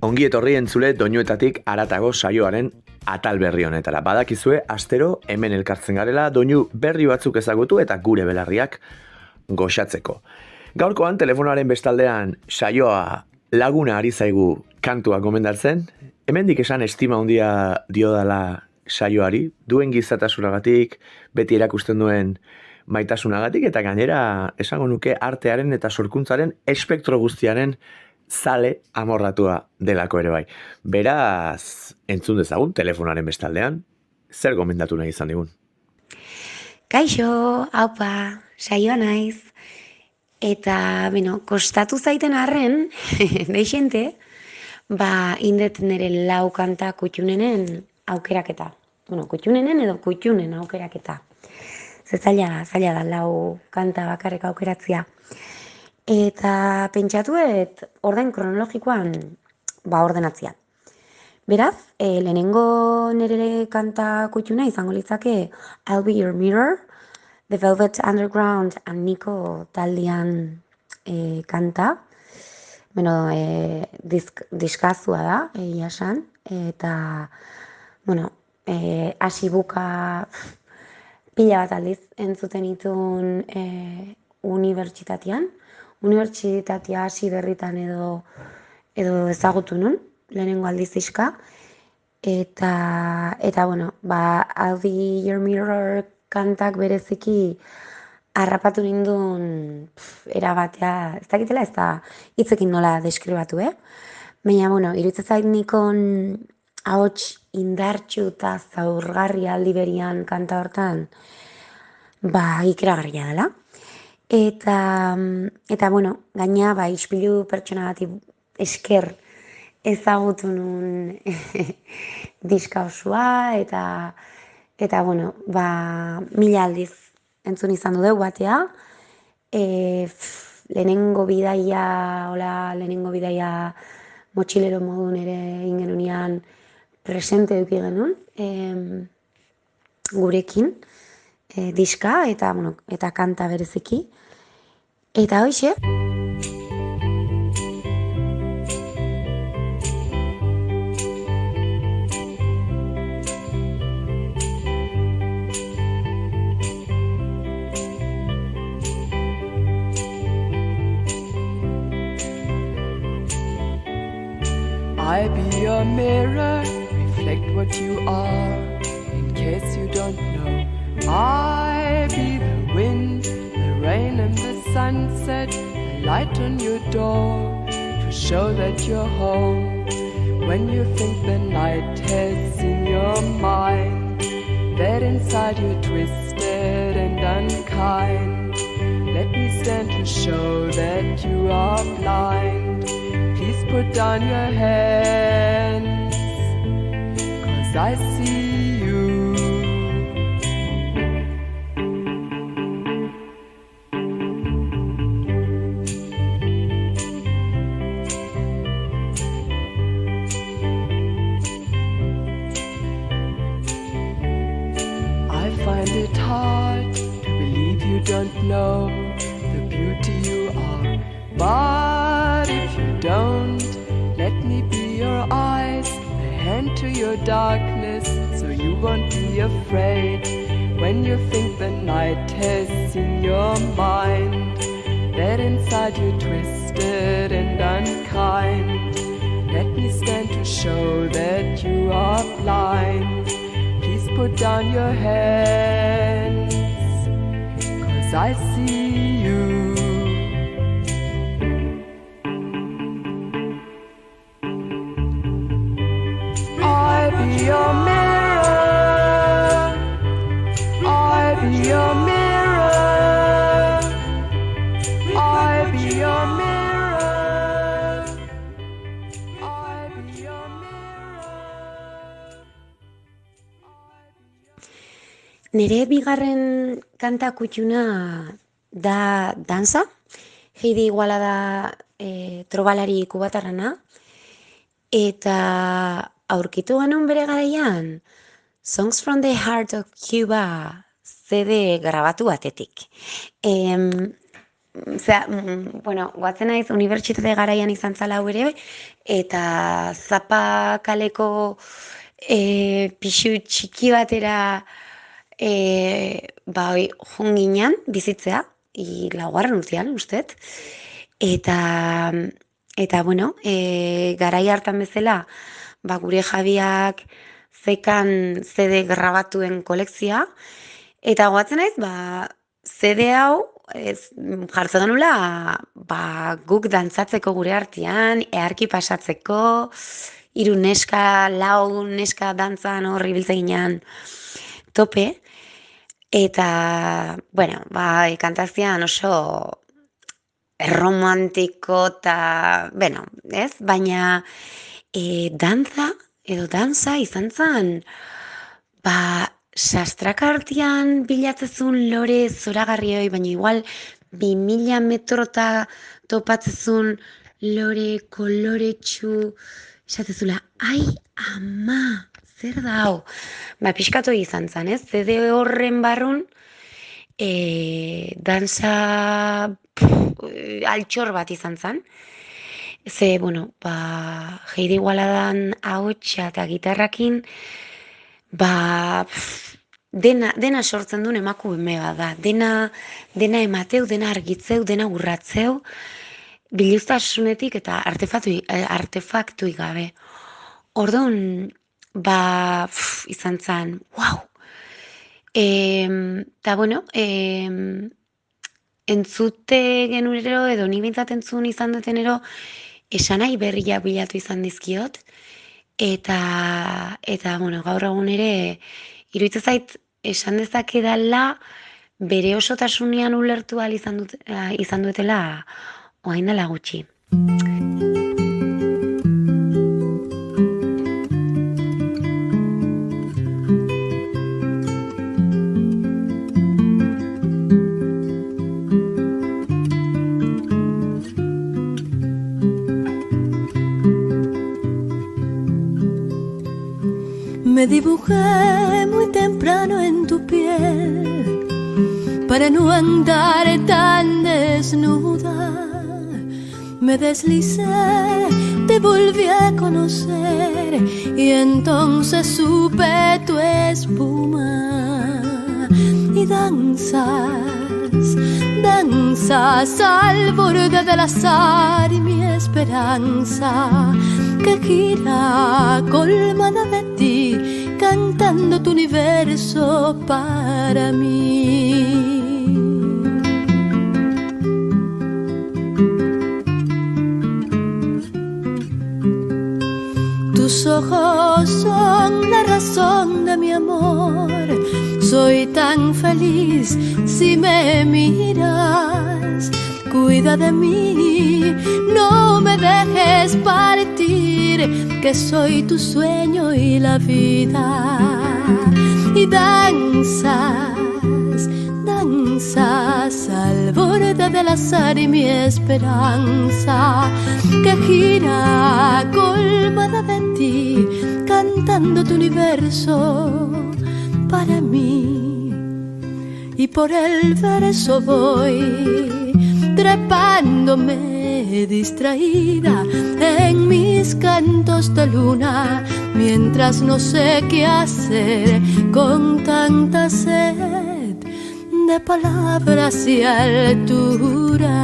Ongi etorri entzule doinuetatik haratago saioaren atal berri honetara. Badakizue, astero hemen elkartzen garela doinu berri batzuk ezagutu eta gure belarriak goxatzeko. Gaurkoan telefonoaren bestaldean saioa laguna ari zaigu kantua gomendatzen. Hemendik esan estima handia diodala saioari, duen gizatasunagatik, beti erakusten duen maitasunagatik, eta gainera esango nuke artearen eta sorkuntzaren espektro guztiaren zale amorratua delako ere bai. Beraz, entzun dezagun telefonaren bestaldean, zer gomendatu nahi izan digun? Kaixo, haupa, saioa naiz. Eta, kostatu zaiten arren, deixente, indet nire lau kanta kutxunenen aukeraketa. Kutxunenen edo kutxunen aukeraketa. Zaila da lau kanta bakarrik aukeratzia. Eta pentsatuet orden kronologikoan ordenatzia. Beraz, lehenengo nire kanta kutxuna izango litzake I'll Be Your Mirror, The Velvet Underground and Nico taldean kanta. Diskazua da, egia esan. Eta, hasibuka pila bat aldiz entzuten itun unibertsitatea hasi berritan edo ezagutu nun, lehenengo aldiz diska. Eta I'll Be Your Mirror kantak bereziki harrapatu nindun erabatea, ez dakitela ez da hitzekin nola deskribatu, Baina, iruditzen zait Nikon ahots indartsu eta zaurgarri aldi berian kanta hortan, ikeragarria dela. Eta gaina, ispilu pertsona bati esker ezagutu nun diska osoa, eta mila aldiz entzun izan dugu batea. Lehenengo bidaia motxilero modun ere ingenunean presente duki genuen gurekin diska eta kanta bereziki. Eta hoxe, I be your mirror, reflect what you are, in case you don't know. I be the wind, the rain and the sunset, the light on your door, to show that you're home. When you think the night has in your mind, that inside you're twisted and unkind, let me stand to show that you are blind. Please put down your hands, 'cause I see you. I find it hard to believe you don't know the beauty you are, but if you don't, let me be your eyes, a hand to your darkness, so you won't be afraid. When you think the night has in your mind, that inside you're twisted and unkind, let me stand to show that you are blind. Please put down your hands, 'cause I see you. Your mirror, I be your mirror, I be your mirror, I be your mirror. nire bigarren kanta kutxuna da dansa. Heidi Iguala da trobalari kubatarrana. Eta aurkitu genuen bere garaian Songs from the Heart of Cuba CD grabatu batetik. goatzen naiz unibertsitate garaian izan zala hau ere, eta Zapakaleko pixu txiki batera joan ginen bizitzea, laugarren urtean, ustet. Eta garai hartan bezala, gure jabiak zekan CD grabatuen kolekzioa, eta goatzen naiz, CD hau jartzen genula guk dantzatzeko gure artean, eharki pasatzeko, 3 neska, 4 neska dantzan hor ibiltzen ginen tope, eta, kantazioan oso erromantiko eta, ez? Baina dantza izan zen, sastraka artean bilatzezun lore zoragarrioi, baina igual 2000 metrota topatzezun lore koloretsu, esatezula, ai, ama, zer da hau? Pixkatu izan zen, ez? CD horren barrun, dantza altxor bat izan zen. Ze, Heidi Waladan ahotsa eta gitarrakin, dena sortzen duen emakume bat da. Dena emateu, dena argitzeu, dena urratzeu, biluztasunetik eta artefaktui gabe. Orduan, izan zen, wow! Eta, entzute genurero, edo nik bintzat entzun izan dutenero, esanai berriak bilatu izan dizkiot, eta gaur egun ere, iruditzen zait, esan dezakedala, bere osotasunean ulertu ahal izan dutela, orain dela gutxi. Me dibujé muy temprano en tu piel para no andar tan desnuda. Me deslicé, te volví a conocer y entonces supe tu espuma. Y danzas al borde del azar y mi esperanza que gira colmada de ti, cantando tu universo para mí. Tus ojos son la razón de mi amor, soy tan feliz si me miras. Cuida de mí, no me dejes partir, que soy tu sueño y la vida. Y danzas al borde del azar y mi esperanza, que gira colmada de ti, cantando tu universo para mí. Y por el verso voy trepándome distraída en mis cantos de luna, mientras no sé qué hacer con tanta sed de palabras y altura.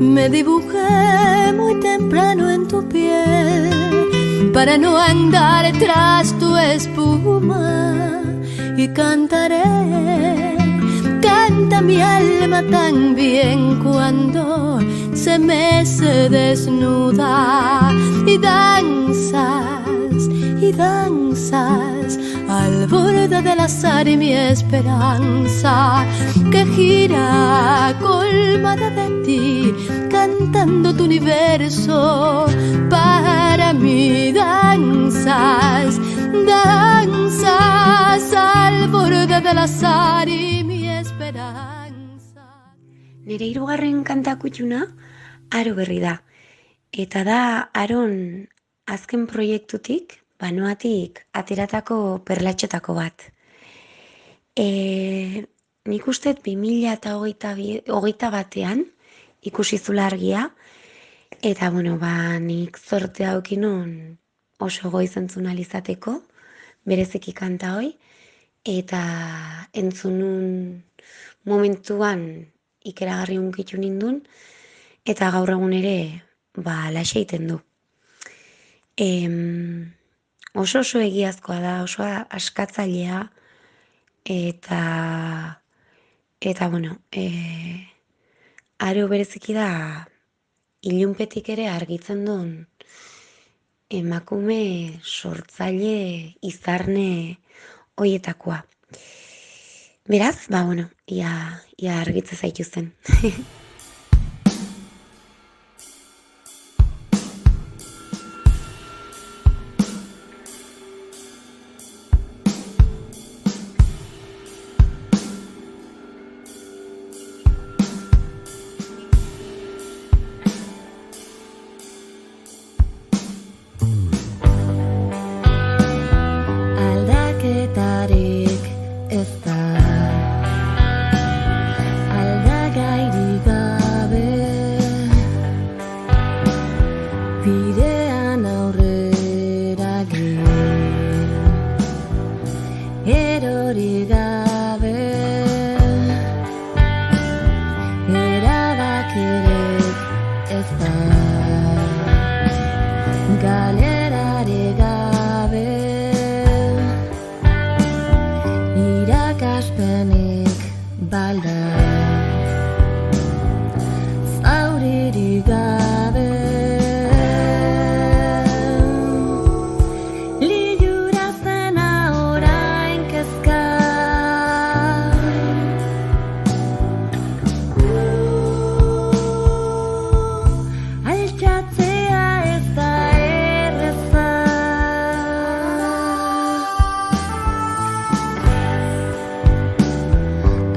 Me dibujé muy temprano en tu piel para no andar tras tu espuma, y cantaré, canta mi alma tan bien cuando se mece desnuda. Y danzas al borde del azar y mi esperanza, que gira colmada de ti, cantando tu universo para mí. Danzas al borde del azar y mi esperanza. Nire hirugarren kantakutxuna Aro berri da. Eta da Aron azken proiektutik, banoatik ateratako perlatxotako bat. Nik uste 2021 batean ikusi zula argia, eta nik zortea aukinun oso goiz entzun alizateko, bereziki kanta hoi, eta entzunun momentuan ikeragarri unkitu nindun, eta gaur egun ere, laxe egiten du. Oso egiazkoa da, oso askatzailea, eta Aro bereziki da ilunpetik ere argitzen duen emakume sortzaile izarne hoietakoa. Beraz, ia argitze zaitu zen. Aldaketarik ez da, aldagairik gabe, bidean aurrera egin, erori gabe, erabakirik ez da, galerarik gabe, irakaspenik balda, zauririk gabe, lilurazena orain kezka, altxatzea ez da erreza.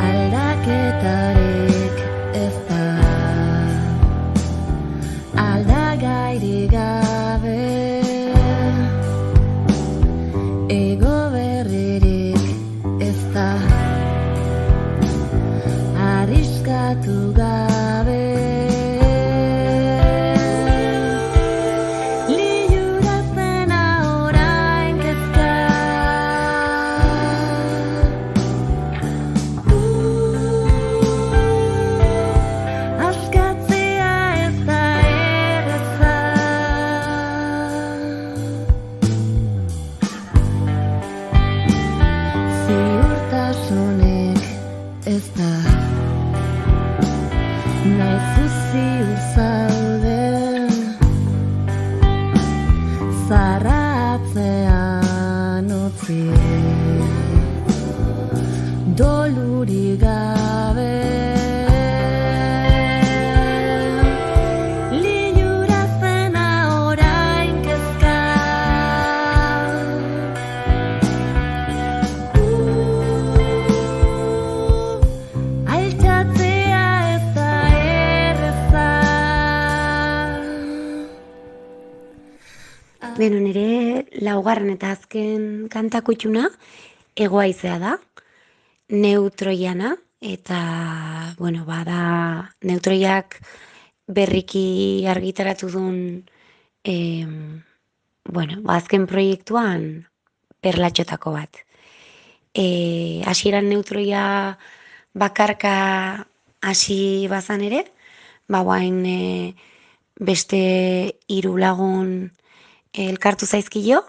Aldaketarik ez da, aldagairik gabe, ego berririk ez da, arriskatu gabe, lilurazena orain kezka. Askatzea ez da erreza. Ziurtasunik ez da, naizu ziur zauden, zarratzean utzi, dolurik gabe, lilurazena orain kezka. Altxatzea ez da erreza. Nire laugarren eta azken kantakutxuna Hegoaizea da, neutroiana, eta, bada neutroiak berriki argitaratu duen, azken proiektuan perlatxotako bat. Hasieran neutroia bakarka hasi bazan ere, guain beste 3 lagun elkartu zaizkio,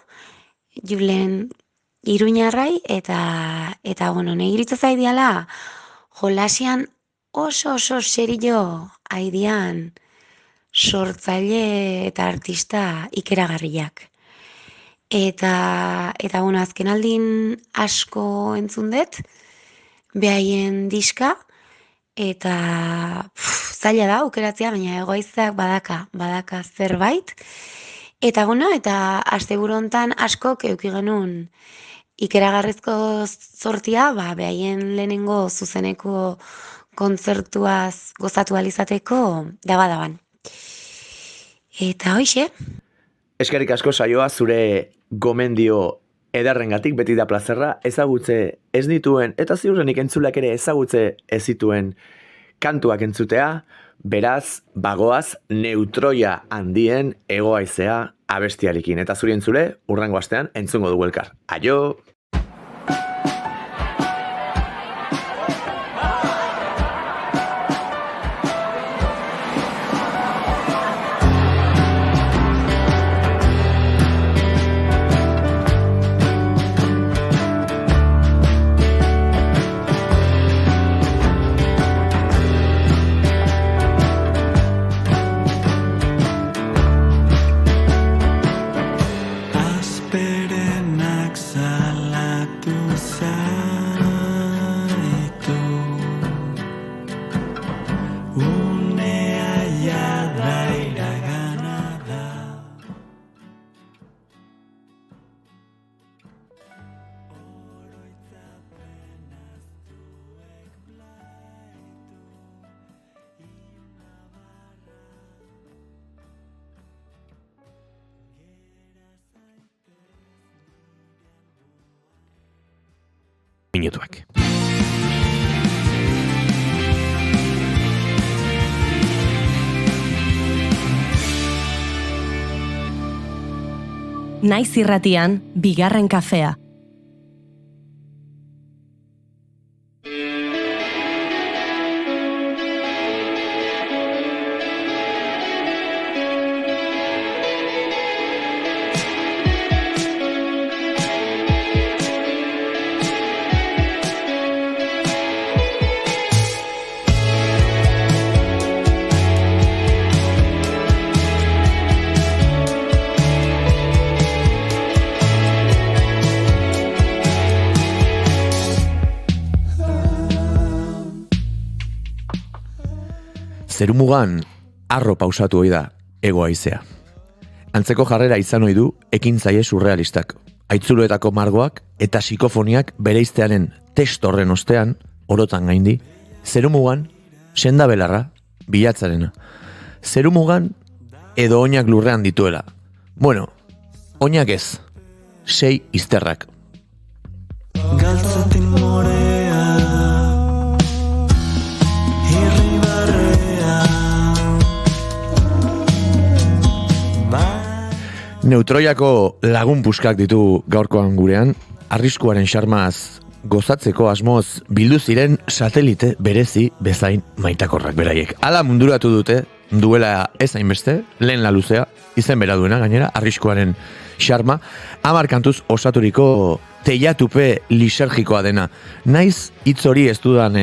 Julen Iruñarrai, eta nahi iritza zaidiala, jolasian oso serio aidian sortzaile eta artista ikeragarriak. Eta azken aldin asko entzun dut, behaien diska, eta zaila da aukeratzea, baina Hegoaizeak badaka zerbait. Eta asteburu hontan askok eduki genuen ikeragarrizko zortia, behaien lehenengo zuzeneko kontzertuaz gozatu alizateko daban. Eta hoxe, Eskerrik asko saioa zure gomendio ederrengatik, beti da plazerra, ezagutze ez dituen, eta ziurrenik entzulak ere ezagutze ez dituen kantuak entzutea, beraz, bagoaz, neutroia handien egoaizea abestiarekin. Eta zuri entzule, urrengo astean entzungo dugu elkar. Aio! Minutuak. Naiz irratian, bigarren kafea. Zerumugan arro pausatu ohi da egoaizea. Antzeko jarrera izan ohi du ekintzaile surrealistak. Aitzuloetako margoak eta psikofoniak bereiztearen testo horren ostean, orotan gaindi, zerumugan senda belarra bilatzarena. Zerumugan edo oinak lurrean dituela. Bueno, oinak ez, 6 izterrak. Galtzatin morea Neutroiako lagun puskak ditu gaurkoan gurean, arriskuaren xarmaz gozatzeko asmoz bildu ziren satelite berezi bezain maitakorrak beraiek. Hala munduratu dute, duela ez hainbeste, lehen la luzea, izen bera duena gainera, arriskuaren xarma, 10 kantuz osaturiko teiatupe lisergikoa dena. Naiz hitz hori ez dudan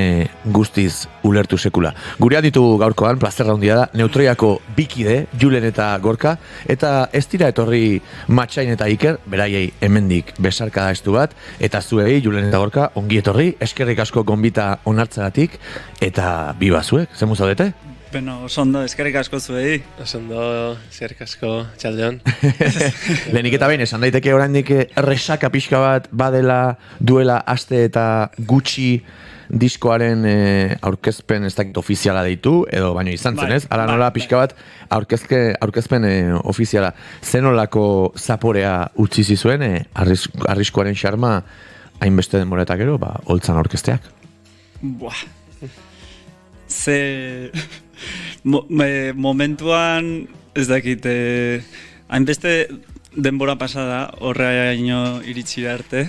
guztiz ulertu sekula. Gurea ditugu gaurkoan, plazerra handia da, Neutroiako bikide, Julen eta Gorka, eta ez dira etorri Matxain eta Iker, beraiei hemendik besarkada estu bat, eta zuei, Julen eta Gorka, ongi etorri, eskerrik asko gonbita onartzagatik, eta biba zuek, zemu zaudete? Beno, osondo, eskerrik asko zuei. Osondo, eskerrik asko, txaldeon. Lehenik eta behin, esan daiteke oraindik resaka pixka bat badela duela aste eta gutxi diskoaren aurkezpen ez dakit ofiziala deitu, edo baino izan zen, ez? Hala nola pixka bat aurkezpen ofiziala. Zenolako zaporea utzi zizuen arriskuaren xarma hainbeste denboretak gero, holtzan aurkezteak. Buah. Ze momentuan ez dakit hainbeste denbora pasada horreaino iritsi arte,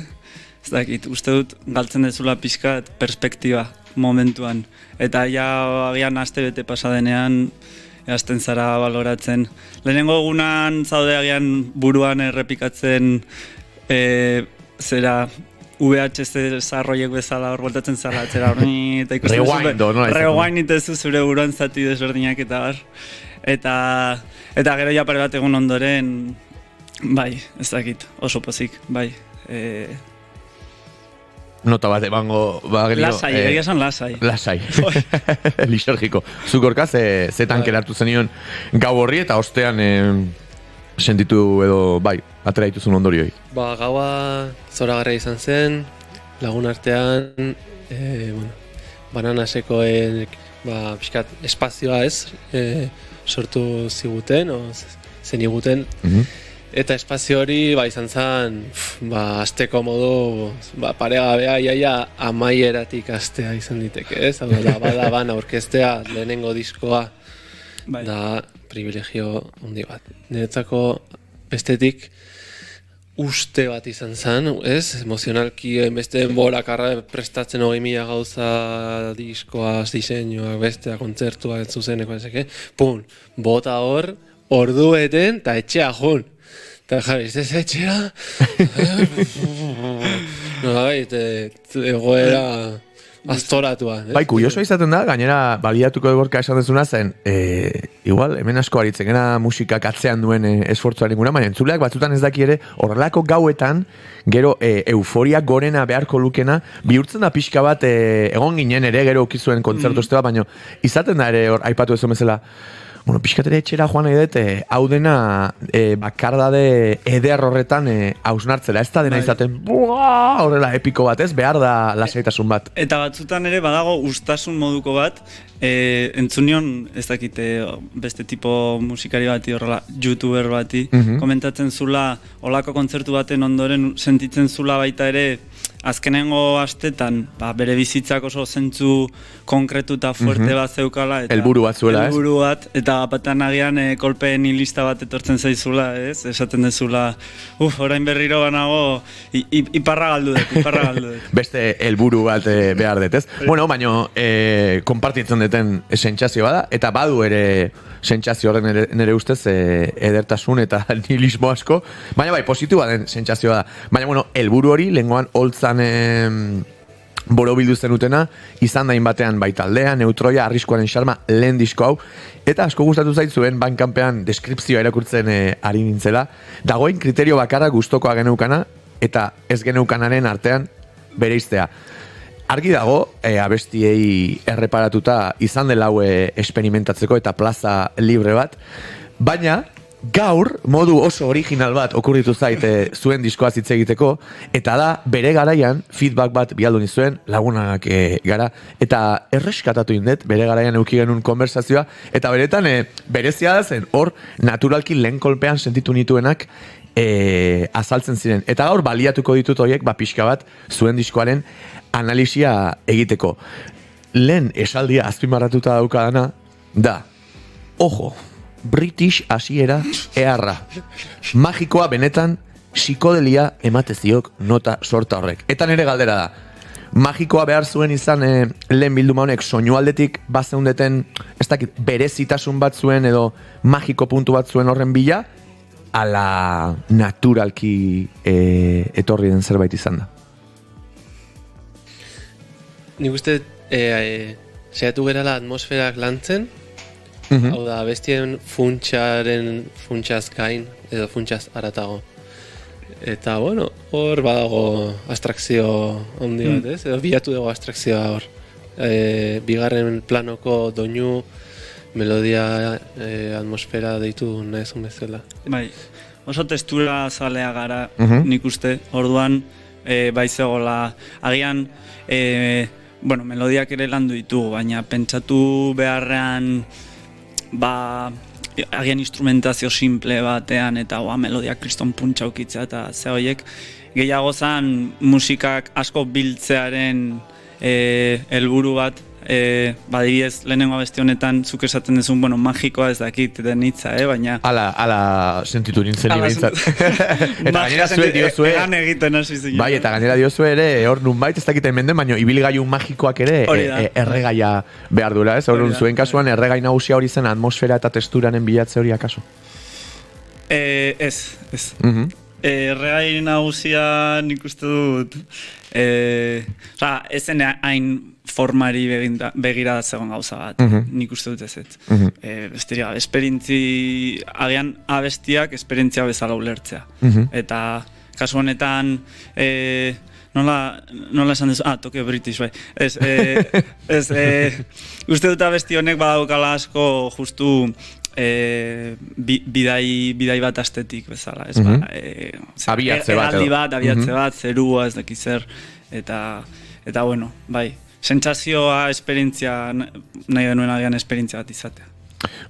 ez dakit, uste dut galtzen dezula pixkat perspektiba momentuan, eta ja agian aste bete pasadenean hasten zara baloratzen. Lehenengo egunan zaude agian buruan errepikatzen zera VHS zarroiek bezala hor voltatzen zara, atzera hori, eta ikusten rewind itezu zure buruan zati desberdinak eta bar. Eta gero ja pare bat egun ondoren, bai, ez dakit, oso pozik, bai. Nota bat emango bagelio. Lasai, egia esan lasai. Lasai. Lisergiko. Zukorka ze tanker hartu zenion gau horri eta ostean sentitu edo, bai, atera dituzun ondorioi. Gaua zoragarria izan zen, lagun artean, Bananasekoen pixkat espazioa ez, sortu ziguten, zeniguten, eta espazio hori izan zen, azteko modu, paregabea iaia amaieratik astea izan diteke, ez? Hau da, bada orkestea lehenengo diskoa, da privilegio handi bat. Niretzako bestetik uste bat izan zen, ez? Emozionalki beste denbora prestatzen 20.000 gauza diskoaz, diseinuak, bestea, kontzertua, zuzeneko, ezeke, bota hor, ordueten, eta etxea jun. Eta jarriz, ez etxea? Egoera aztoratua. Bai, kuriosoa izaten da, gainera baliatuko egorka esan dezuna zen, igual, hemen asko aritzen gena musikak atzean duen esfortzuaren gura, baina entzuleak batzutan ez daki ere, horrelako gauetan, gero euforia gorena beharko lukena, bihurtzen da pixka bat, egon ginen ere, gero ukizuen kontzertu bat, baina izaten da ere, aipatu ez bezala, bueno, pixkatere etxera joan nahi dut, hau dena bakardade eder horretan hausnartzera, ez da dena izaten horrela epiko bat, ez? Behar da lasaitasun bat. Eta batzutan ere badago ustasun moduko bat, entzunion, ez dakite, beste tipo musikari bati horrela, youtuber bati, komentatzen zula, olako kontzertu baten ondoren sentitzen zula baita ere, azkenengo astetan, bere bizitzak oso zentzu konkretu eta fuerte bat zeukala. Helburu bat zuela, ez? Helburu bat, eta batean agian kolpeen lista bat etortzen zaizula, ez? Esaten dezula, orain berriro banago, iparra galdu dut. Beste helburu bat behar dut, ez? Bueno, baina konpartitzen duten sentsazio bada, eta badu ere sentsazio horren nire ustez edertasun eta nihilismo asko, baina bai, positiboa den sentsazioa da. Baina, bueno, helburu hori, lehengoan holtzan borobildu zenutena, izan dain batean bai taldea, neutroia, arriskuaren xarma, lehen disko hau, eta asko gustatu zaitzuen bankanpean deskripzioa irakurtzen ari nintzela, dagoen kriterio bakarra gustokoa geneukana, eta ez geneukanaren artean bereiztea. Argi dago, abestiei erreparatuta izan dela hau experimentatzeko eta plaza libre bat, baina gaur modu oso original bat okurritu zait zuen diskoaz hitz egiteko, eta da bere garaian feedback bat bialdu nizuen lagunak gara, eta erreskatatu indet bere garaian euki genuen konversazioa, eta beretan berezia da zen, hor naturalki lehen kolpean sentitu nituenak azaltzen ziren. Eta gaur baliatuko ditut horiek pixka bat zuen diskoaren analisia egiteko. Lehen esaldia azpimarratuta daukadana da, ojo, British hasiera eharra. Magikoa benetan psikodelia emateziok nota sorta horrek. Eta nire galdera da, magikoa behar zuen izan lehen bilduma honek soinu aldetik bazeundeten, ez dakit, berezitasun bat zuen edo magiko puntu bat zuen horren bila, ala naturalki etorri den zerbait izan da. Nik uste saiatu gerala atmosferak lantzen, hau da, bestien funtsaz gain, edo funtsaz aratago. Eta, bueno, hor badago abstrakzio handi bat, ez? Edo bilatu dugu abstrakzioa hor. Bigarren planoko doinu, melodia, atmosfera deitu nahizun bezala. Bai, oso testura zalea gara, nik uste, orduan baizegola, agian, bueno, melodiak ere landu ditugu, baina pentsatu beharrean, agian instrumentazio simple batean eta melodiak kriston puntxa ukitzea eta ze horiek gehiago zen musikak asko biltzearen helburu bat badibidez lehenengo abesti honetan zuk esaten dezun, bueno, magikoa ez dakit den hitza, baina ala sentitu nintzen niretzat. Eta gainera zue diozue egan egiten hasi zinen. Bai, eta gainera diozue ere hor nunbait ez dakiten menden, baina ibilgailu magikoak ere erregaia behar duela, ez? Horren zuen kasuan erregai nagusia hori zen atmosfera eta testuranen bilatze hori akaso? Ez. Erregai nagusia nik uste dut ez zen hain formari begira zegoen gauza bat, nik uste dut ez. Besterik gabe, agian abestiak esperientzia bezala ulertzea. Eta kasu honetan nola esan dezu? Tokyo British, bai. Uste dut abesti honek badaukala asko justu bidai bat astetik bezala, ez abiatze bat, abiatze bat, zerua, ez dakiz zer, eta bueno, bai, sentsazioa, esperientzia, nahi denuen agian esperientzia bat izatea.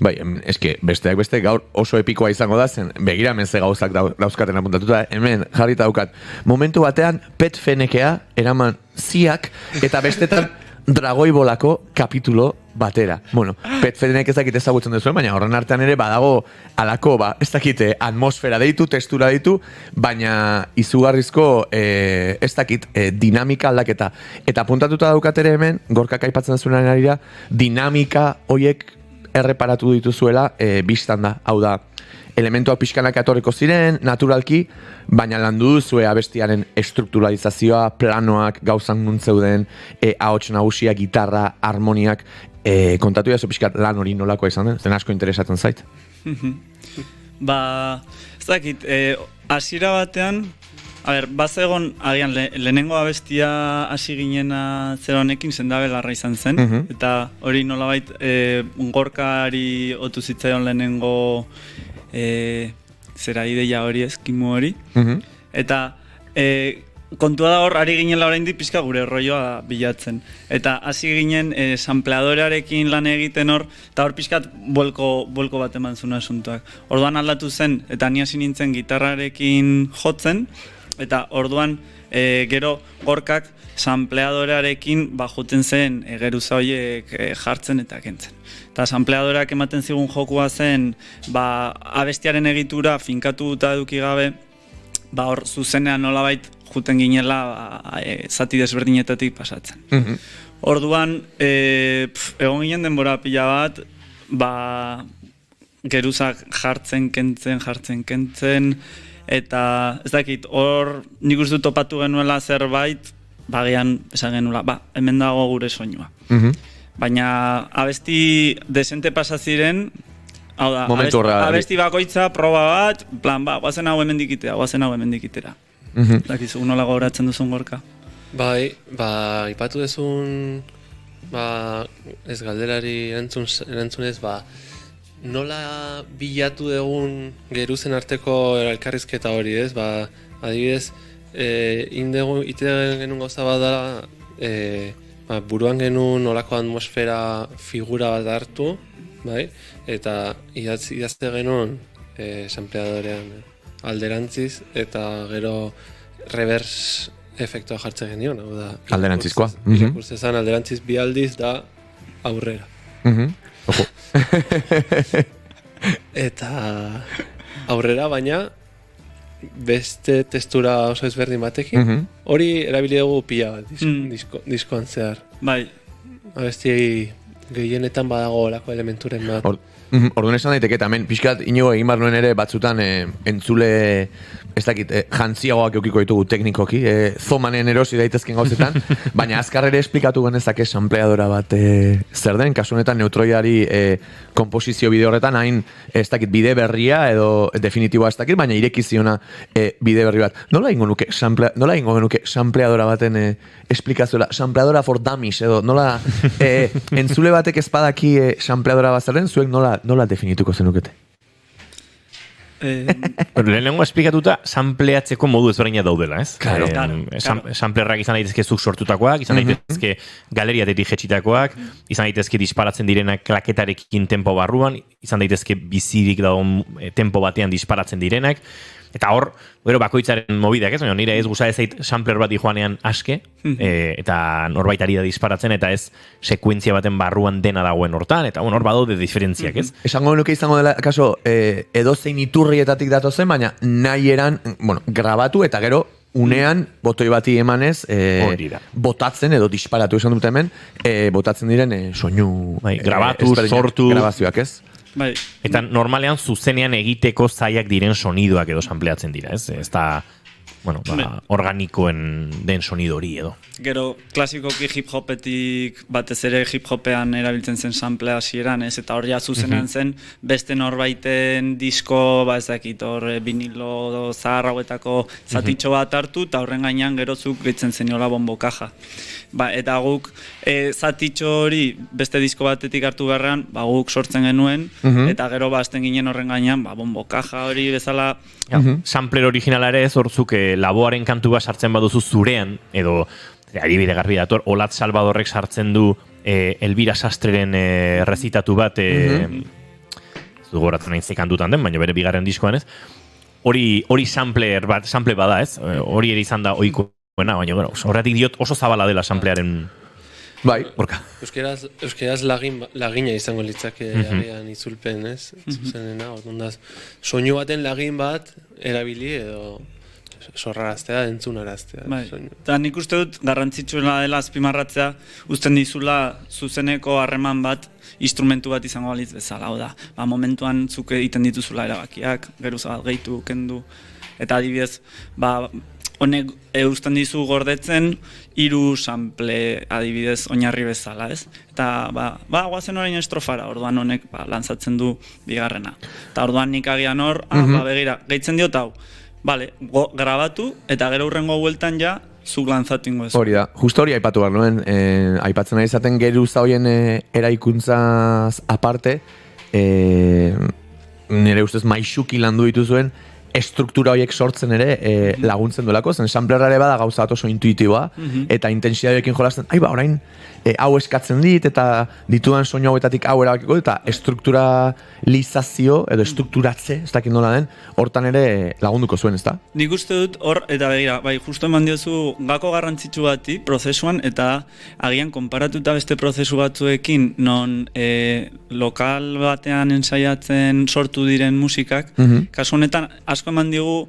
Bai, eske, besteak beste gaur oso epikoa izango da, zen begira menze gauzak dauzkaten apuntatuta, hemen jarrita daukat. Momentu batean, pet fenekea eraman ziak, eta bestetan dragoibolako kapitulo batera. Bueno, pet fenek ez dakit ezagutzen duzuen, baina horren artean ere badago alako, ez dakite, atmosfera deitu, textura deitu, baina izugarrizko, ez dakit, dinamika aldaketa. Eta apuntatuta daukat ere hemen, Gorkak aipatzen zuenaren arira, dinamika hoiek erreparatu dituzuela biztan da. Hau da, elementuak pixkanak etorriko ziren, naturalki, baina landu duzue abestiaren estrukturalizazioa, planoak, gauzan nuntzeuden, ahots nagusia, gitarra, harmoniak, kontatu jaso pixkat lan hori nolakoa izan den, zen asko interesatzen zait. Ez dakit, hasiera batean, bazegon, agian, lehenengo abestia hasi ginena zer honekin Sendabelarra izan zen, eta hori nolabait Gorkari otu zitzaion lehenengo zera ideia hori, eskimu hori, eta kontua da hor, ari ginela oraindik pixka gure rolloa bilatzen. Eta hasi ginen sampleadorearekin lan egiten hor, eta hor pixkat buelko bat eman zuen asuntoak. Orduan aldatu zen, eta ni hasi nintzen gitarrarekin jotzen, eta orduan gero Gorkak sampleadorearekin joten zen geruza horiek jartzen eta kentzen. Eta sampleadoreak ematen zigun jokua zen, abestiaren egitura finkatuta eduki gabe, hor zuzenean nolabait juten ginela zati desberdinetatik pasatzen. Orduan, egon ginen denbora pila bat, geruzak jartzen, kentzen, eta ez dakit, hor nik uste topatu genuela zerbait, bagian esan genuela, hemen dago gure soinua. Baina abesti desente pasaziren, hau da, abesti bakoitza, proba bat, plan, guazen hau emendikitera. Dakizu, nola gauratzen duzun Gorka? Bai, ipatu duzun, ez galderari erantzunez, nola bilatu dugun geruzen arteko elkarrizketa hori, ez? Adibidez, ite genuen gauza bat da, buruan genuen nolako atmosfera figura bat hartu, bai? Eta idazte genuen sampleadorean alderantziz, eta gero reverse efektua jartzen genion, hau da. Alderantzizkoa. Irakurtzezan alderantziz bi aldiz da aurrera. Ojo. Eta aurrera, baina beste testura oso ezberdin batekin, hori erabili dugu pila bat diskoan zehar. Bai. Abesti gehienetan badago olako elementuren bat. Orduan esan daiteke, eta hemen pixkat inigo egin bar nuen ere batzutan entzule, ez dakit, jantziagoak eukiko ditugu teknikoki, zomanen erosi daitezken gauzetan, baina azkar ere esplikatu genezake sampleadora bat zer den, kasu honetan neutroiari komposizio bide horretan, hain ez dakit bide berria edo definitiboa ez dakit, baina irekiziona bide berri bat. Nola ingo genuke sampleadora baten esplikazioa, sampleadora for dummies edo, nola entzule batek ezpadaki sampleadora bat zer den, zuek nola definituko zenukete? Lehenengo esplikatuta, sampleatzeko modu ezberdina daudela, ez? Claro. Samplerrak izan daitezke zuk sortutakoak, izan daitezke galeriatetik jetxitakoak, izan daitezke disparatzen direnak klaketarekin tempo barruan, izan daitezke bizirik dagoen tempo batean disparatzen direnak, eta hor, gero bakoitzaren mobideak, ez? Nire ez guza ezait sampler bat joanean aske, eta norbait ari da disparatzen, eta ez sekuentzia baten barruan dena dagoen hortan, eta hor badaude diferentziak, ez? Esango nuke izango dela, kaso, edozein iturrietatik datozen, baina nahi eran, grabatu eta gero unean botoi bati emanez botatzen edo disparatu esan dut hemen, botatzen diren soinu grabatu, sortu grabazioak, ez? Bai. Eta normalean zuzenean egiteko zaiak diren sonidoak edo sampleatzen dira, ez? Ez da, organikoen den sonido hori edo. Gero, klasikoki hip-hopetik batez ere hip-hopean erabiltzen zen samplea hasieran, ez? Eta hor ja zuzenean zen beste norbaiten disko, ez dakit, hor vinilo zahar hauetako zatitxo bat hartu, eta horren gainean gerozuk gehitzen zeniola bombokaja. Eta guk zatitxo hori beste disko batetik hartu beharrean, guk sortzen genuen, eta gero azten ginen horren gainean, bombokaja hori bezala. Sampler originala ere ez horzuk laboaren kantu bat sartzen baduzu zurean, edo adibide garbi dator, Olat Salvadorrek sartzen du Elvira Sastreren rezitatu bat, ez du goratzen nahi zekandutan den, baina bere bigarren diskoan ez, hori sample bada ez, hori ere izan da ohikoena, baina horretik diot oso zabala dela samplearen Bai, orka. Euskeraz lagina izango litzake agian itzulpen, ez? Zuzenena, ordundaz. Soinu baten lagin bat erabili edo sorraraztea, entzunaraztea. Bai. Eta nik uste dut garrantzitsuena dela azpimarratzea, uzten dizula zuzeneko harreman bat instrumentu bat izango balitz bezala, hau da. Momentuan zuk egiten dituzula erabakiak, geruza bat gehitu, kendu, eta adibidez, honek eusten dizu gordetzen 3 sample adibidez oinarri bezala, ez? Eta guazen orain estrofara, orduan honek lantzatzen du bigarrena. Eta orduan nik agian hor, begira, gehitzen diot hau. Bale, grabatu eta gero hurrengo bueltan ja zuk lantzatu ingo ez. Hori da, justo hori aipatu behar nuen, aipatzen ari izaten geruza horien eraikuntzaz aparte, nire ustez maixuki landu dituzuen, estruktura horiek sortzen ere laguntzen duelako, zen samplerare bada gauza oso intuitiboa, eta intensidadioekin jolasten, orain hau eskatzen dit, eta ditudan soinu hauetatik hau erabakiko, eta estrukturalizazio, edo estrukturatze, ez dakit nola den, hortan ere lagunduko zuen, ez da? Nik uste dut hor, eta begira, justo eman diozu gako garrantzitsu bati, prozesuan, eta agian konparatuta beste prozesu batzuekin, non lokal batean ensaiatzen sortu diren musikak, kasu honetan, asko eman digu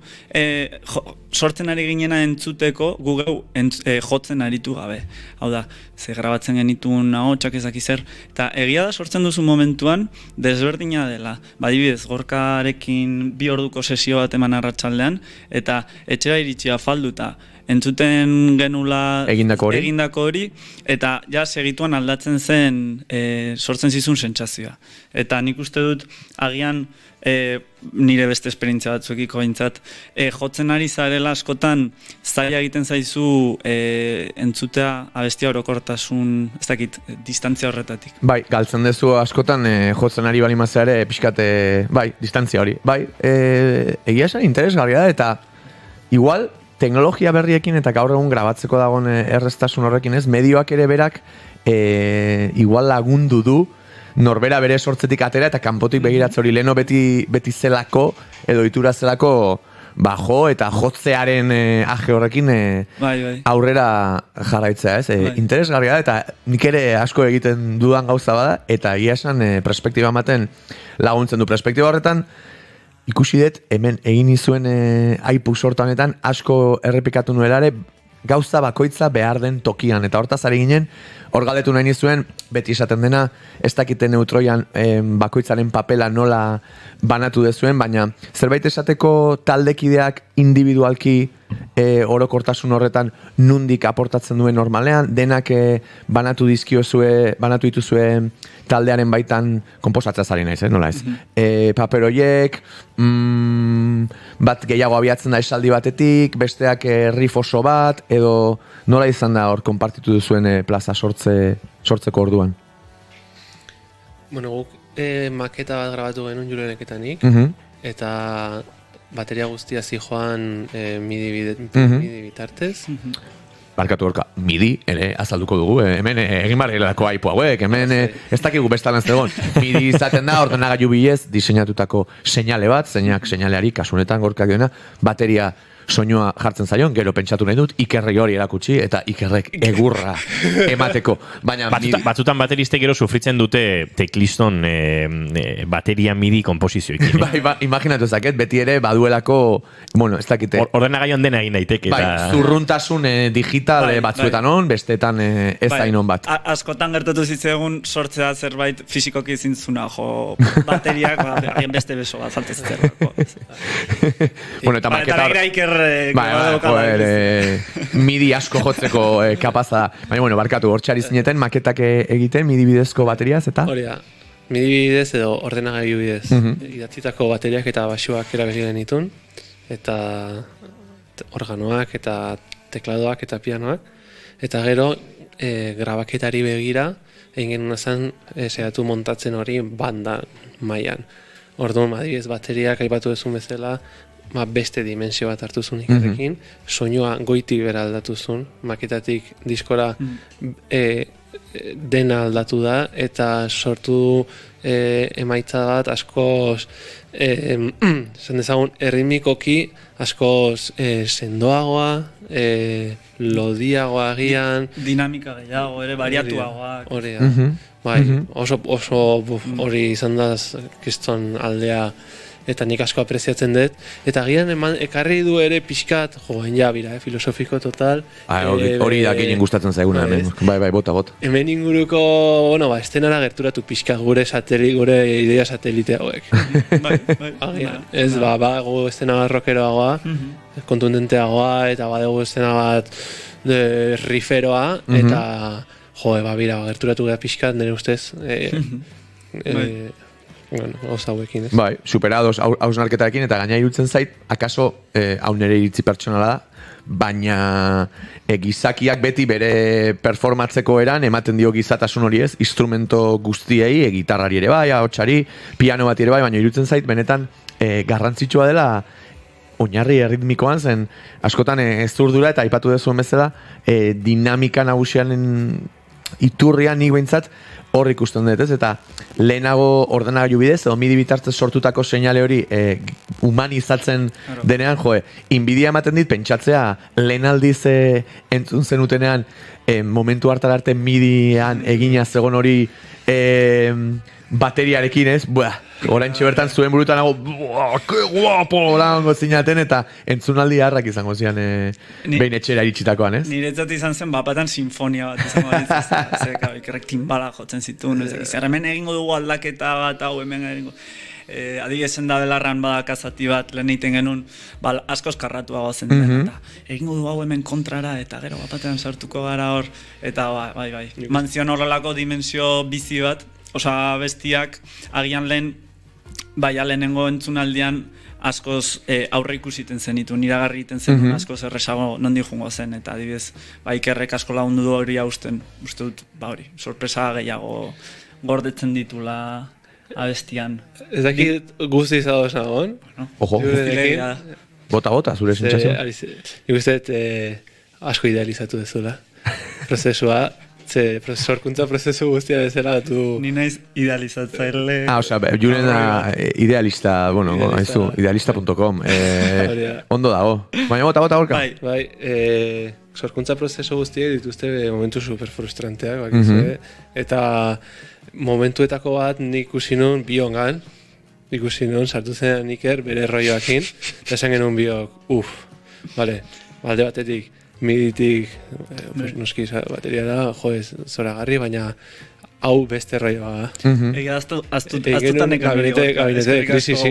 sortzen ari ginena entzuteko gu geu jotzen aritu gabe. Hau da, ze grabatzen genitun ahotsak ezaki zer, eta egia da sortzen duzu momentuan desberdina dela. Adibidez, Gorkarekin 2 orduko sesio bat eman arratsaldean, eta etxera iritsia falduta entzuten genula egindako hori, eta ja segituan aldatzen zen sortzen zizun sentsazioa. Eta nik uste dut agian nire beste esperientzia batzuekiko behintzat, jotzen ari zarela askotan zaila egiten zaizu entzutea abestia orokortasun, ez dakit, distantzia horretatik. Bai, galtzen dezu askotan jotzen ari bali mazea ere pixkate, distantzia hori. Egia esan interesgarria da, eta igual teknologia berriekin eta gaur egun grabatzeko dagoen erreztasun horrekin ez, medioak ere berak igual lagundu du norbera bere sortzetik atera eta kanpotik begiratze hori leno beti zelako edo itura zelako jo eta jotzearen aje horrekin aurrera jarraitzea, ez? Interesgarria da eta nik ere asko egiten dudan gauza bada eta egia esan perspektiba ematen laguntzen du. Perspektiba horretan ikusi dut hemen egin izuen aipu sortanetan asko errepikatu nuelare gauza bakoitza behar den tokian eta hortaz ari ginen hor galdetu nahi nizuen beti esaten dena ez dakite neutroian bakoitzaren papela nola banatu dezuen, baina zerbait esateko taldekideak individualki orokortasun horretan nundik aportatzen duen normalean, denak banatu dituzue taldearen baitan konposatzea zari naiz, nola ez? Paper horiek, bat gehiago abiatzen da esaldi batetik, besteak riff oso bat, edo nola izan da hor konpartitu duzuen plaza sortzeko orduan? Bueno, guk maketa bat grabatu genuen Juleneketanik, eta bateria guztia zijoan MIDI bitartez. Barkatu horka, MIDI ere azalduko dugu, hemen egin barrelako aipu hauek, hemen ez dakigu bestalan zegoen. MIDI izaten da, ordenagailu bidez diseinatutako seinale bat, zeinak seinaleari kasunetan Gorkak diona, bateria soinua jartzen zaion, gero pentsatu nahi dut, Ikerrei hori erakutsi, eta Ikerrek egurra emateko. Batzutan bateristek gero sufritzen dute tekliston bateria MIDI komposizioekin. Imaginatu ezaket, beti ere baduelako, ez dakite. Ordenagailuan dena egin daiteke. Zurruntasun digital batzuetan on, bestetan ez dainon bat. Askotan gertatu zitzegun sortzea zerbait fizikoki zintzuna, bateriak, beste beso bat faltezitzen. Eta maketa MIDI asko jotzeko kapaza da. Baina, barkatu, hortxari zineten maketak egiten MIDI bidezko bateriaz, eta? Hori da, MIDI bidez edo ordenagailu bidez. Idatzitako bateriak eta basioak erabili genitun, eta organoak eta tekladoak eta pianoak. Eta gero, grabaketari begira, egin genuen zen, saiatu montatzen hori banda mailan. Orduan, adibidez, bateriak aipatu duzun bezala, beste dimensio bat hartu zuen Ikerrekin, soinua goitik bera aldatu zuen, maketatik diskora dena aldatu da, eta sortu emaitza bat askoz esan dezagun erritmikoki askoz sendoagoa, lodiagoa agian, dinamika gehiago ere variatuagoak. Hori da. Bai, oso hori izan da kiston aldea eta nik asko apreziatzen dut, eta agian ekarri du ere pixkat, bira, filosofiko total. Hori da gehien gustatzen zaiguna hemen, bai, bota. Hemen inguruko, estenara gerturatu pixkat gure idea satelite hauek. Agian, ez, gu estena rockeroagoa, kontundenteagoa, eta badegu estena bat riferoa, eta, bira, gerturatu gara pixkat, nire ustez, gauza hauekin, ez? Bai, superados hausnarketarekin, eta gaina irutzen zait, akaso hau nire iritzi pertsonala da, baina gizakiak beti bere performatzeko eran ematen dio gizatasun hori ez, instrumento guztiei, gitarrari ere bai, ahotsari, piano bat ere bai, baina irutzen zait, benetan garrantzitsua dela oinarri erritmikoan zen, askotan ez zurdura eta aipatu dezuen bezala, dinamika nagusianen iturrian nik behintzat hor ikusten dut, ez? Eta lehenago ordenagailu bidez, edo midi bitartez sortutako seinale hori humanizatzen denean, inbidia ematen dit, pentsatzea lehen aldiz entzun zenutenean momentu hartara arte midian egina zegon hori bateriarekin, ez? Oraintxe bertan zuen burutan nago, que guapo, orango zinaten, eta entzunaldi harrak izango zian behin etxera iritsitakoan, ez? Niretzat izan zen, bapatan sinfonia bat izango ditzen, Ikerrek timbala jotzen zituen, hemen egingo dugu aldaketa bat, hau hemen egingo... Adigezen da belarran badaka zati bat lehen egiten genuen askoz karratuago zen eta egingo du hau hemen kontrara eta gero bapatean sartuko gara hor eta bai manzion horrelako dimensio bizi bat, osa bestiak agian lehen lehenengo entzunaldian askoz aurre ikusiten zenituen, iragarri egiten zen askoz erresago nondi jungo zen eta adibidez Ikerrek asko lagundu du hori hausten, uste dut hori, sorpresa gehiago gordetzen ditula abestian. Ez dakit guzti izadoz nagoen. Ojo. Bota, zure sentsazio. Nik uste asko idealizatu dezula. Prozesua, sorkuntza prozesu guztia bezala du... Ni naiz idealizatzaile... Juren idealista, idealista.com. Ondo dago. Baina bota, gorka. Bai, sorkuntza prozesu guztiak dituzte momentu super frustranteak, eta momentuetako bat nik ikusi nun biongan, sartu zen Iker bere rolloakin, eta esan genuen biok, balde batetik, miditik, noski bateria da, zoragarri, baina hau beste rolloa. Ega aztutan gabinete de krisis.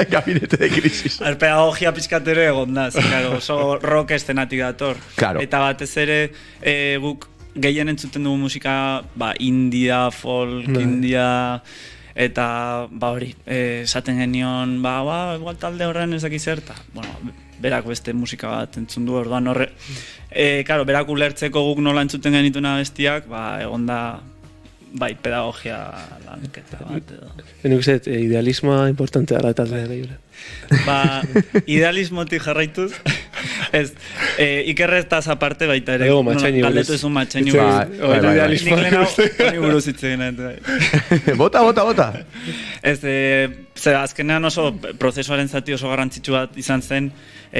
Gabinete de krisis. Pedagogia pizkatere egon da, oso rock estenatik dator. Eta batez ere guk gehien entzuten dugu musika, India, folk, India, eta hori, esaten genion, igual talde horren ez dakiz zer, eta, berak beste musika bat entzun du, orduan horre, berak ulertzeko guk nola entzuten genituna bestiak, egon da, pedagogia lanketa bat edo. Nik uste, idealismoa importantea da talde gure. Idealismotik jarraituz, ez, Ikerretaz aparte baita ere, galdetu ezun matxainu. Idealismoa. Nik lehena buruz itzegin. Bota. Ez, azkenean oso prozesuaren zati oso garrantzitsu bat izan zen,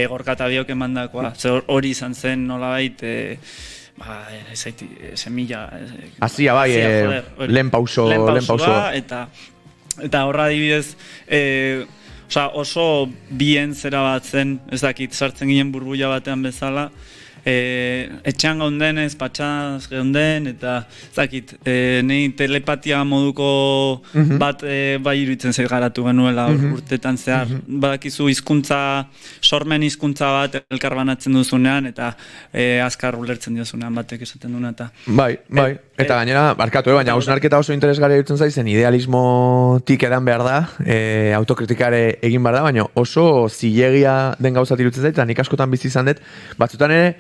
Gorka eta Biok emandakoa. Hori izan zen nolabait, semilla. Azia lehen pausua. Eta horra adibidez, oso bien zera bat zen, ez dakit, sartzen ginen burbuila batean bezala, etxean gaundenez, patxaz gaunden, eta ez dakit, nahi telepatia moduko bat bai iruditzen zer garatu genuela urtetan zehar. Badakizu hizkuntza, sormen hizkuntza bat elkar banatzen duzunean, eta azkar ulertzen diozunean batek esaten duna. Bai, eta gainera, barkatu, baina hausnarketa oso interesgarria iruditzen zaizen, idealismotik edan behar da, autokritikare egin behar da, baina oso zilegia den gauzat iruditzen zait, eta nik askotan bizi izan dut, batzutan ere,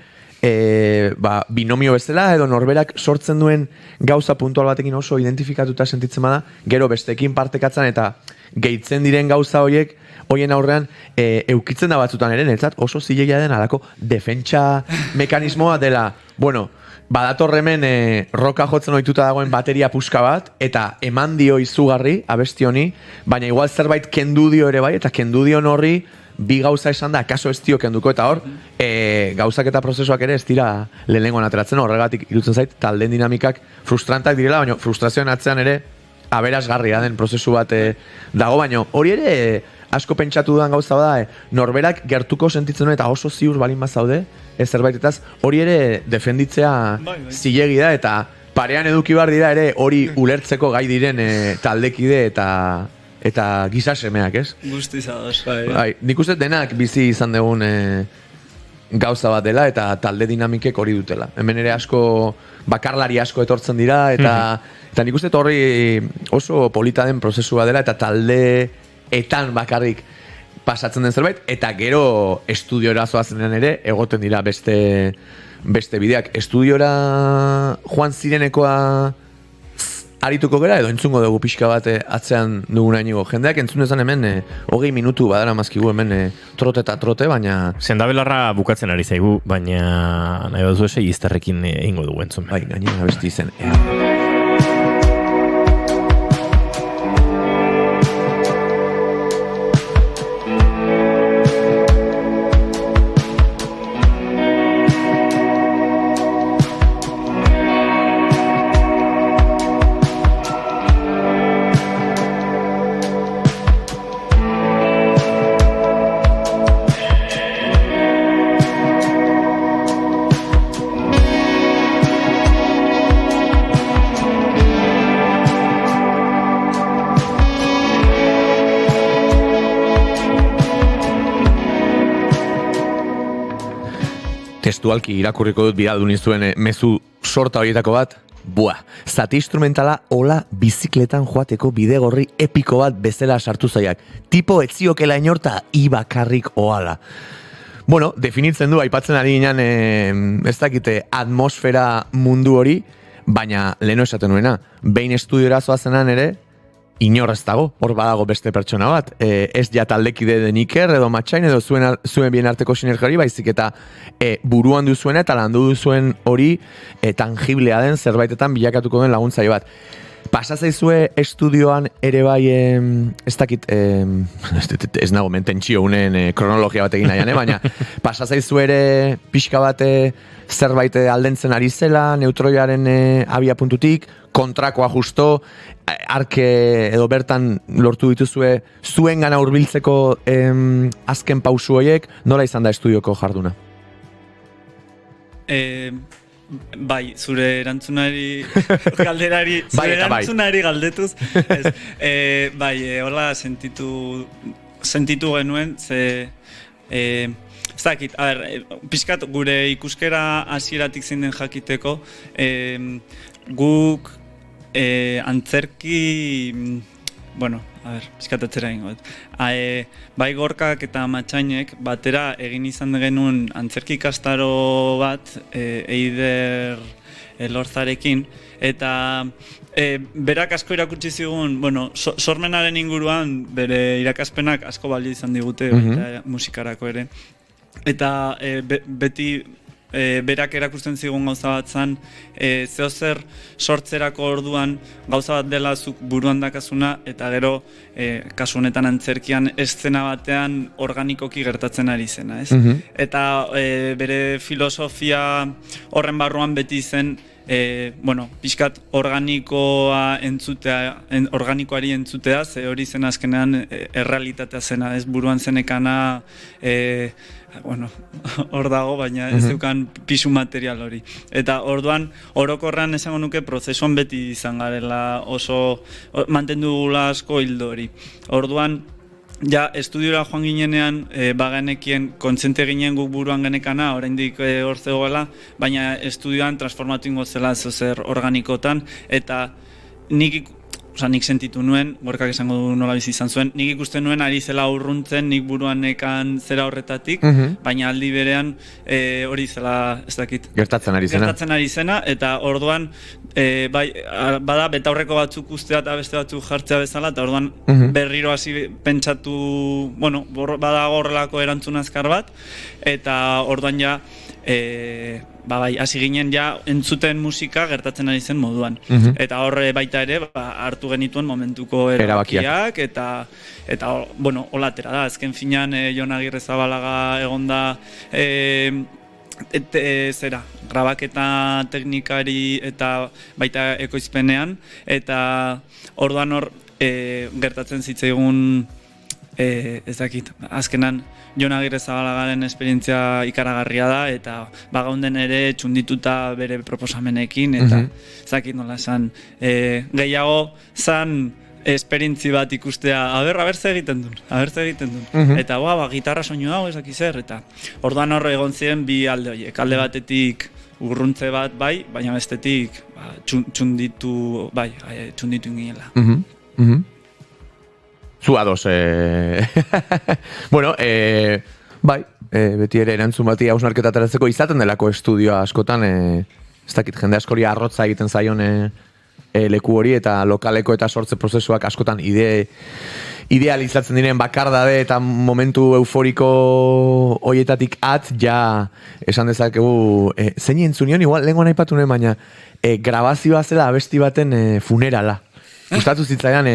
binomio bezala edo norberak sortzen duen gauza puntual batekin oso identifikatuta sentitzen bada, gero bestekin partekatzen eta gehitzen diren gauza horiek hoien aurrean eukitzen da batzutan ere, netzat oso zilegia den alako defentsa mekanismoa dela, bueno, badator hemen roka jotzen ohituta dagoen bateria puska bat, eta eman dio izugarri abesti honi, baina igual zerbait kendu dio ere bai, eta kendu dion horri bi gauza esan da, akaso ez dio kenduko, eta hor, gauzak eta prozesuak ere ez dira lehenengoan ateratzen, horregatik irutzen zait, taldeen dinamikak frustrantak direla, baina frustrazioen atzean ere aberasgarria den prozesu bat dago, baina hori ere asko pentsatu dudan gauza bada, norberak gertuko sentitzen duen eta oso ziur balin bazaude, zerbaitetaz, hori ere defenditzea zilegi da, eta parean eduki behar dira ere hori ulertzeko gai diren taldekide eta giza semeak, ez? Guztiz ados. Nik uste denak bizi izan dugun gauza bat dela eta talde dinamikek hori dutela. Hemen ere asko, bakarlari asko etortzen dira, eta nik uste horri oso polita den prozesua dela, eta taldeetan bakarrik pasatzen den zerbait, eta gero estudiora zoazenean ere egoten dira beste bideak. Estudiora joan zirenekoa arituko gera, edo entzungo dugu pixka bat atzean dugun ainigo. Jendeak entzun ezan hemen 20 minutu badara mazkigu hemen trote eta trote, baina... Sendabelarra bukatzen ari zaigu, baina nahi bat zuese izterrekin egingo dugu entzun. Bai, gainera besti izen. Testualki irakurriko dut bidaldu nizuen mezu sorta horietako bat, zati instrumentala hola bizikletan joateko bidegorri epiko bat bezala sartu zaiak. Tipo etziokela inorta ibakarrik ohala. Bueno, definitzen du, aipatzen ari ginen, ez dakite, atmosfera mundu hori, baina leheno esaten nuena, behin estudiora zoazenan ere, inor ez dago, hor badago beste pertsona bat. Ez ja taldekide den Iker edo Matxain edo zuen bien arteko sinergiari, baizik eta buruan duzuena eta landu duzuen hori tangiblea den zerbaitetan bilakatuko den laguntzaile bat. Pasa zaizue estudioan ere bai, ez dakit, ez nago mententzio unen kronologia batekin nahian, baina pasa zaizue ere pixka bat zerbait aldentzen ari zela, neutroiaren abia puntutik, kontrakoa justo, arke edo bertan lortu dituzue zuen gana hurbiltzeko azken pausu horiek, nola izan da estudioko jarduna? Bai, zure erantzunari galderari, zure erantzunari galdetuz. Bai, hola sentitu genuen, ze... Ez dakit, pixkat gure ikuskera hasieratik zein den jakiteko, guk antzerki, bueno, pixkat atzera ingo. Bai Gorkak eta Matxainek batera egin izan genuen antzerki ikastaro bat, Eider Elorzarekin, eta berak asko irakutsi zigun, bueno, sormenaren inguruan bere irakaspenak asko balio izan digute, musikarako ere. Eta beti berak erakusten zigun gauza bat zan, zeozer sortzerako orduan gauza bat dela zuk buruan dakazuna, eta gero, kasu honetan antzerkian eszena batean organikoki gertatzen ari zena, ez? Eta bere filosofia horren barruan beti zen, bueno, pixkat organikoari entzutea, ze hori zen azkenean errealitatea zena, ez buruan zenekana, bueno, hor dago, baina ez dukan pisu material hori. Eta orduan, orokorrean esango nuke prozesuan beti izan garela oso, mantendu gula asko hildo hori. Orduan, ja, estudiora joan ginenean, bagenekien, kontziente ginen guk buruan genekana, oraindik hor zegoela, baina estudioan transformatu ingo zela zer organikotan, eta nik nik sentitu nuen, Gorkak esango du nola bizi izan zuen, nik ikusten nuen ari zela urruntzen, nik buruan nekan zera horretatik, baina aldi berean hori zela, ez dakit. Gertatzen ari zena, eta orduan, bada betaurreko batzuk ustea eta beste batzuk jartzea bezala, eta orduan berriro hasi pentsatu, badago horrelako erantzun azkar bat, eta orduan ja, hasi ginen ja entzuten musika gertatzen ari zen moduan. Eta horre baita ere hartu genituen momentuko erabakiak eta olatera da. Azken finean Jon Agirrezabalaga egonda grabaketa teknikari eta baita ekoizpenean, eta orduan hor gertatzen zitzaigun ez dakit, azkenan Jon Agirrezabalagaren esperientzia ikaragarria da, eta bagaunden ere txundituta bere proposamenekin, eta ez dakit nola esan, gehiago zan esperientzi bat ikustea, aber zer egiten duen, eta gitarra soinu hau ez dakit zer, eta orduan hor egon ziren bi alde horiek, alde batetik urruntze bat bai, baina bestetik txunditu inginela. Zu ados, bueno, beti ere erantzun bati hausnarketa ateratzeko izaten delako estudioa askotan, ez dakit, jende askori arrotza egiten zaion leku hori, eta lokaleko eta sortze prozesuak askotan idealizatzen diren bakardabe eta momentu euforiko hoietatik ja esan dezakegu, zein entzunion, igual lehenkoan aipatu nuen, baina grabazioa zela abesti baten funerala. Gustatu zitzaidan,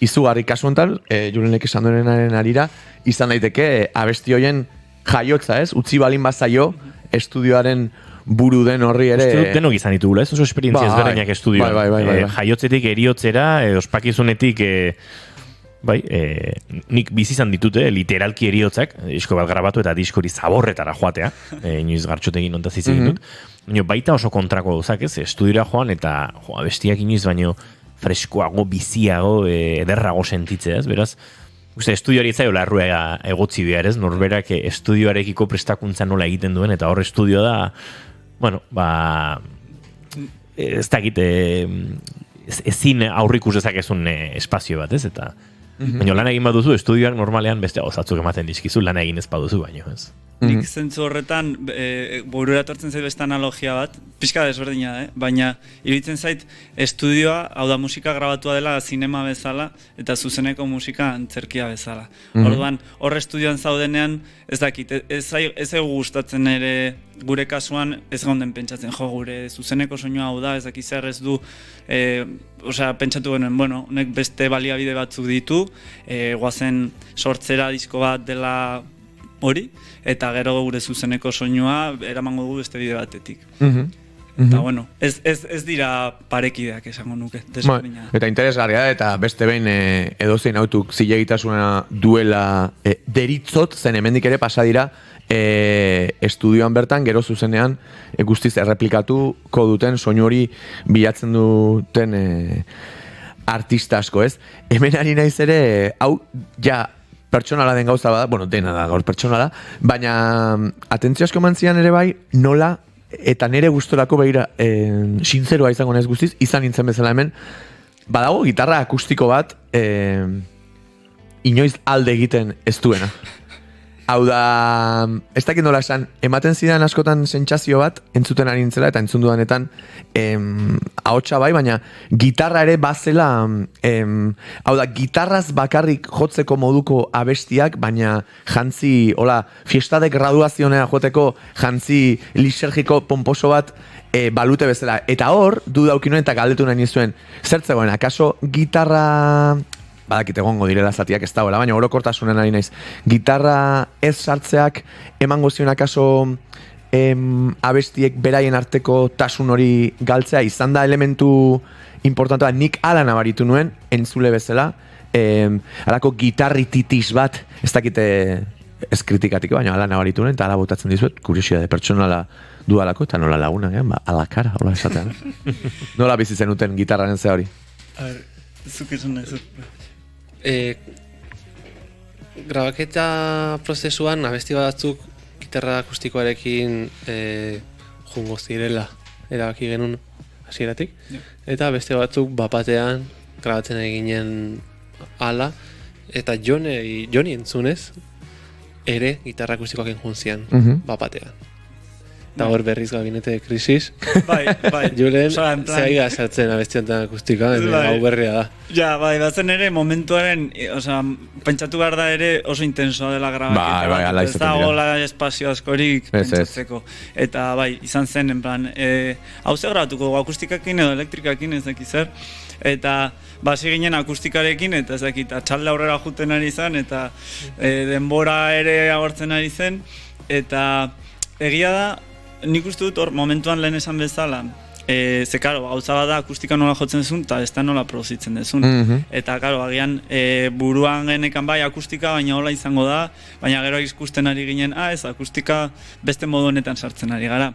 izugarri kasu honetan, Julenek esan duenaren arira, izan daiteke abesti hoien jaiotza, ez? Utzi balin bazaio estudioaren buru den horri ere... Uste dut denok izan ditugula, ez? Oso esperientzia ezberdinak estudioan. Bai. Jaiotzetik, eriotzera, ospakizunetik, nik bizi izan ditute, literalki eriotzak, disko bat grabatu eta diskori zaborretara joatea, inoiz gartxotekin ontaz izan dut. Baita oso kontrako gauzak, ez? Estudiora joan eta abestiak inoiz baino freskoago, biziago, ederrago sentitzea, ez? Beraz, estudioari etzaiola erruega egotzi behar, ez? Norberak estudioarekiko prestakuntza nola egiten duen, eta hor estudioa da, ez dakit, ezin aurrikus dezakezun espazio bat, ez? Eta, baina lan egin baduzu, estudioak normalean beste gauzatzuk ematen dizkizu, lan egin ez baduzu baino, ez? Nik zentzu horretan, burura etortzen zait beste analogia bat, pixka desberdina, baina iruditzen zait estudioa, hau da musika grabatua dela zinema bezala, eta zuzeneko musika antzerkia bezala. Orduan, hor estudioan zaudenean, ez dakit, ez egu gustatzen ere gure kasuan, ez gonden pentsatzen, gure zuzeneko soinua hau da, ez dakit zer ez du, pentsatu genuen, honek beste baliabide batzuk ditu, guazen sortzera disko bat dela hori, eta gero gure zuzeneko soinua eramango dugu beste bide batetik. Eta ez dira parekideak esango nuke. Eta interesgarria da, eta beste behin edozein autuk zilegitasuna duela deritzot, zen hemendik ere pasa dira estudioan bertan, gero zuzenean guztiz erreplikatuko duten soinu hori bilatzen duten artista asko, ez? Hemen ari naiz ere, hau, ja, pertsonala den gauza bada, dena da gaur pertsonala, baina atentzio asko mantzian ere bai, nola, eta nire gustorako behira, sintzeroa izango naiz guztiz, izan nintzen bezala hemen, badago gitarra akustiko bat, inoiz alde egiten ez duena. Hau da, ez dakit nola esan, ematen zidan askotan sentsazio bat, entzuten ari nintzela, eta entzun dudanetan, ahotsa bai, baina gitarra ere bazela, hau da, gitarraz bakarrik jotzeko moduko abestiak, baina jantzi, hola, fiesta de graduazionea joteko jantzi lisergiko pomposo bat balute bezala. Eta hor, du daukinuen eta galdetu nahi nizuen, zertzegoen, akaso gitarra... Badakit egongo direla zatiak ez dagoela, baina orokortasunen ari naiz. Gitarra ez sartzeak emango zion akaso abestiek beraien arteko tasun hori galtzea, izan da elementu importantea, nik ala nabaritu nuen, entzule bezala, alako gitarrititis bat, ez dakite ez kritikatiko, baina ala nabaritu nuen, eta ala botatzen dizuet, kuriosia de pertsonala dualako, eta nola laguna, ala kara, hola esatean. Nola bizi zenuten gitarraren ze hori? A ber, zuk esan nahi zut. Grabaketa prozesuan abesti batzuk gitarra akustikoarekin jungo zirela erabaki genuen hasieratik, eta beste batzuk bapatean grabatzen eginen ala, eta Joni entzunez, ere gitarra akustikoak enjunzian, bapatean. Eta hor berriz gabinete de krisis. Bai. Julen, zehaiga sartzen abestiontan akustika, hau berria da. Ja, bai, bazen ere momentuaren, pentsatu behar da ere oso intensoa dela grabaketa. Bai, ala ez da gola espazio askorik pentsatzeko. Eta bai, izan zen, en plan, hau ze grabatuko akustikakin edo elektrikakin ez dakit zer. Eta basi ginen akustikarekin, eta ez dakit, atxalde aurrera juten ari zen, eta denbora ere agortzen ari zen, eta egia da, nik uste dut hor momentuan lehen esan bezala, ze karo, gauza bat da akustika nola jotzen dezun, eta ez da nola produzitzen dezun. Eta karo, agian buruan genekan bai akustika, baina hola izango da, baina gero ikusten ari ginen, ez akustika beste modu honetan sartzen ari gara.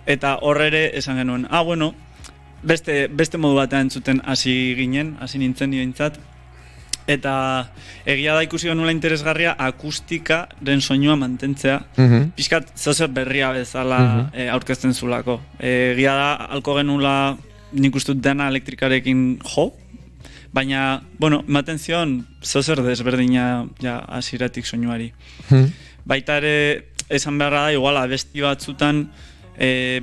Eta hor ere esan genuen, bueno, beste modu batean entzuten hasi nintzen nioentzat. Eta egia da ikusi genuela interesgarria akustikaren soinua mantentzea. Pixkat zozer berria bezala aurkezten zulako. Egia da, alko genuela nik uste dut dena elektrikarekin jo, baina, ematen zion zozer desberdina hasieratik soinuari. Baita ere, esan beharra da, igual abesti batzutan,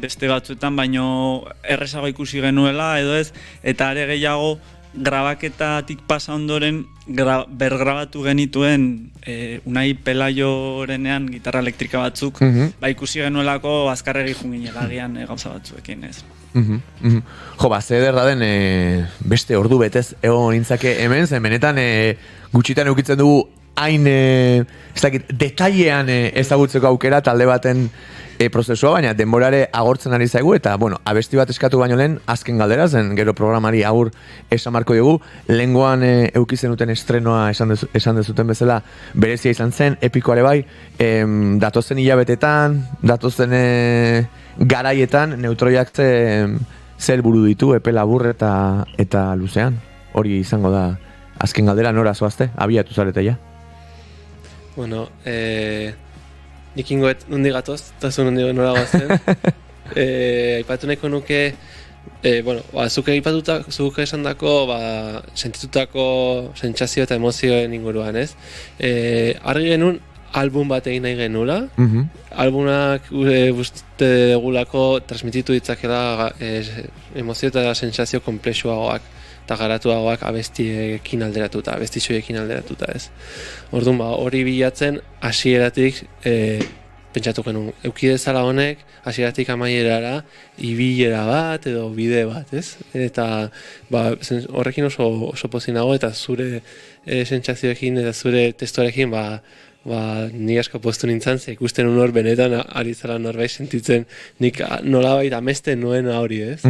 beste batzuetan, baino errezago ikusi genuela edo ez, eta are gehiago grabaketatik pasa ondoren bergrabatu genituen Unai Pelaiorenean gitarra elektrika batzuk, ikusi genuelako azkarregi junginela agian gauza batzuekin, ez. Jo, ze ederra den beste ordu betez egon nintzake hemen, zen benetan gutxitan eukitzen dugu hain detailean ezagutzeko aukera talde baten prozesua, baina denborare agortzen ari zaigu, eta, abesti bat eskatu baino lehen, azken galdera zen, gero programari agur esan marko dugu, lehengoan eukizen duten estrenoa esan dezuten bezala, berezia izan zen, epikoare bai, datozen hilabetetan, datozen garaietan, neutroiak zer buru ditu, epe labur eta luzean, hori izango da, azken galdera nora zoazte, abiatu zarete ja. Nik ingoet nundi gatoz, eta zu nundi nora goazen. Aipatu nahiko nuke, zuk esan dako, sentitutako sentsazio eta emozioen inguruan, ez? Argi genuen, album bat egin nahi genula. Albumak uste degulako transmititu ditzakela emozio eta sentsazio komplexuagoak eta garatuagoak abestiekin alderatuta, abestixoiekin alderatuta, ez. Orduan, hori bilatzen hasieratik pentsatu genuen, eukidezala honek hasieratik amaierara ibilera bat edo bide bat, ez? Eta horrekin oso pozinago eta zure sentsazioekin eta zure testuarekin ni asko postu nintzen, ze ikusten hor benetan ari zara norbait sentitzen nik nolabait amesten nuena hori, ez?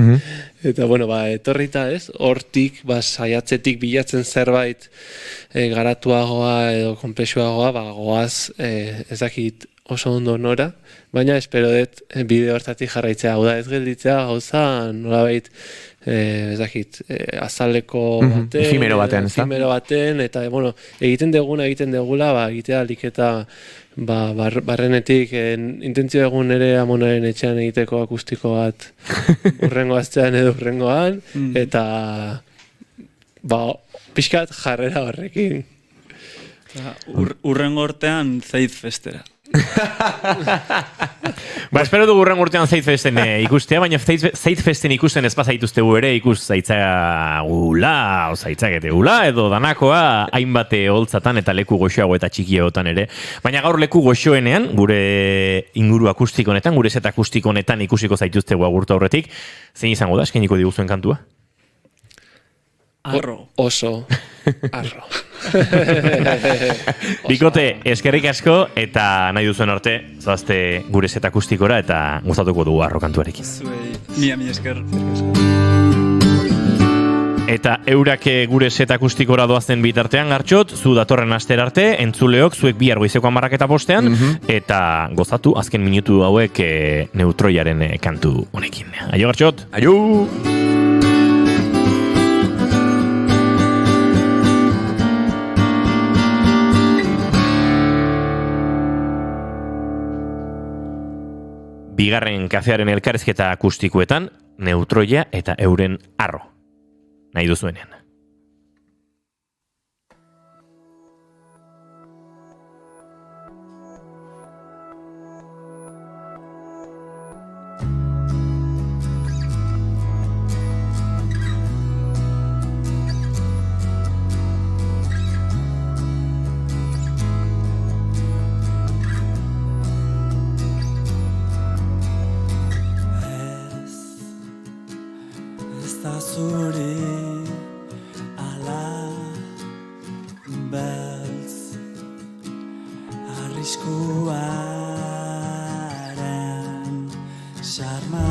Eta, etorrita, ez? Hortik, saiatzetik bilatzen zerbait garatuagoa edo konplexuagoa, goaz, ez dakit oso ondo nora, baina espero dut bideo hortatik jarraitzea, hau da ez gelditzea gauza nolabait ez dakit, azaleko baten, efimero baten, eta, egiten degula, egitea aliketa barrenetik, intentzio egun ere amonaren etxean egiteko akustiko bat urrengo aztean edo urrengoan, eta pixkat jarrera horrekin. Urrengo urtean Zeit Festera. Espero dugu urren urtean Zeit Festen ikustea, baina Zeit Festen ikusten ez pasaituztegu ere ikus zaitzakete gula, edo danakoa hainbate holtzatan eta leku goxoago eta txikiegotan ere. Baina gaur leku goxoenean, gure inguru akustikonetan, gure set akustikonetan ikusiko zaituztegu agurtu aurretik, zein izango da, eskainiko diguzuen kantua? Arro. Oso. Arro. Bikote, eskerrik asko eta nahi duzuen arte, zoazte gure set akustikora eta gustatuko dugu Arro kantuarekin. Mi esker. Eta eurak gure set akustikora doazen bitartean, Gartxot, zu datorren aster arte, entzuleok, zuek bihar goizeko 11:00 eta gozatu azken minutu hauek neutroiaren kantu honekin. Aio, Gartxot! Aio! Bigarren kafearen elkarrizketa akustikoetan, neutroia eta euren Arro. Nahi duzuenean. zuri ala beltz arriskuaren xarma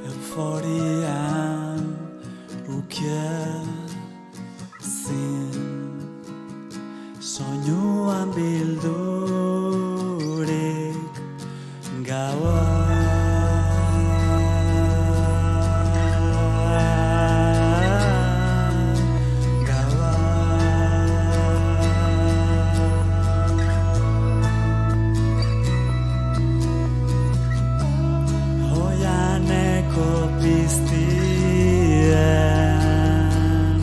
euforian ukie zin soinuan bildurik gaua piztien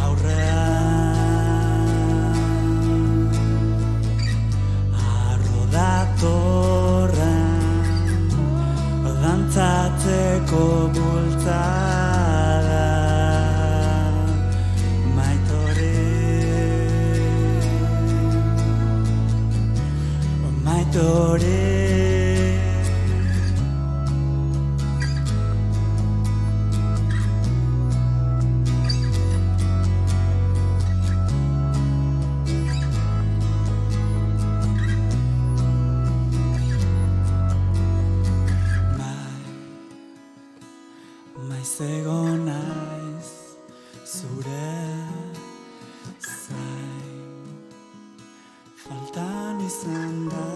aurrean arro datorren dantzatzeko bultzada maitore maizego naiz zure zain faltan izan da